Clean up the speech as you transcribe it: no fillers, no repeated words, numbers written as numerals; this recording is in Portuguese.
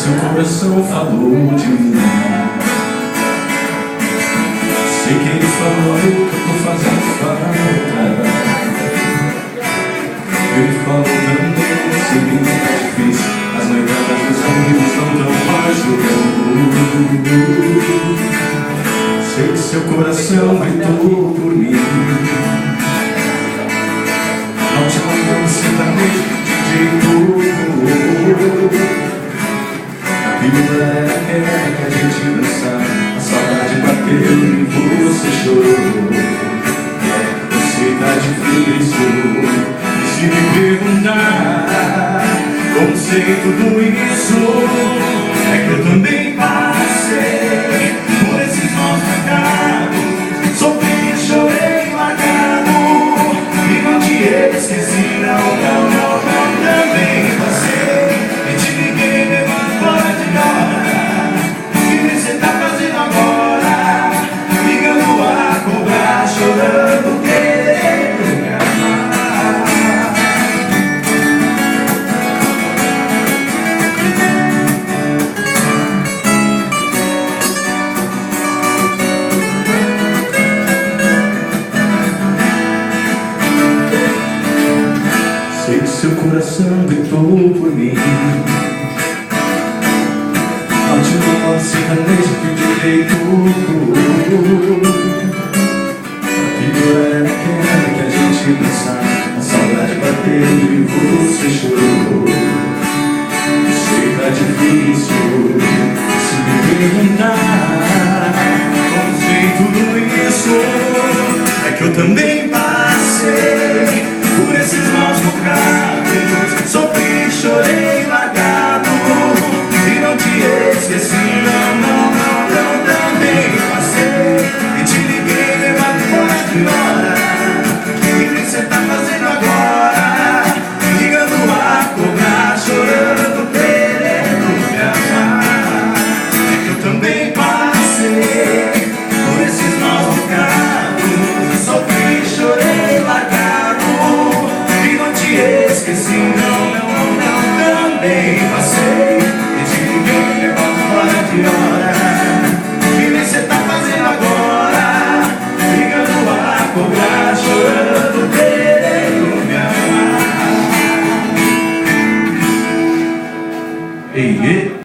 Seu coração falou de mim. Sei que ele falou que eu tô fazendo falta. Ele falou também, sei que não tá difícil. As noitadas dos amigos não tão ajudando. Sei que seu coração gritou por mim. Não te mandando sertanejo de jeito. A vida era aquela que a gente dançava. A saudade bateu e você chorou. Você tá difícil. E se me perguntar como sei tudo isso, é que eu também passei por esses maus pecados. Sofri, chorei, largado e não te esqueci, não, não, não, não. Também passei e te liguei levando fora de hora. O que você tá fazendo agora? Ligando a cobrar, chorando, querendo me amar. Sei que seu coração gritou por mim. Não te dou sertanejo que direito. A vida era aquela que a gente dançava. A saudade bateu e você chorou. Sei que tá difícil. Se me perguntar como sei tudo isso, é que eu também passei por esses maus bocados. Sofri, chorei, largado e não te esqueci, não, não, não, não. Também passei e te liguei levado fora de hora. O que você tá fazendo agora? Ligando a cobrar, chorando, querendo me amar. É que eu também passei por esses maus bocados. Sofri, chorei, largado e não te esqueci, não, não, não. Também passei e te liguei levando fora de hora. O que você tá fazendo agora? Ligando a cobrar, chorando, querendo me amar. Ei, ei.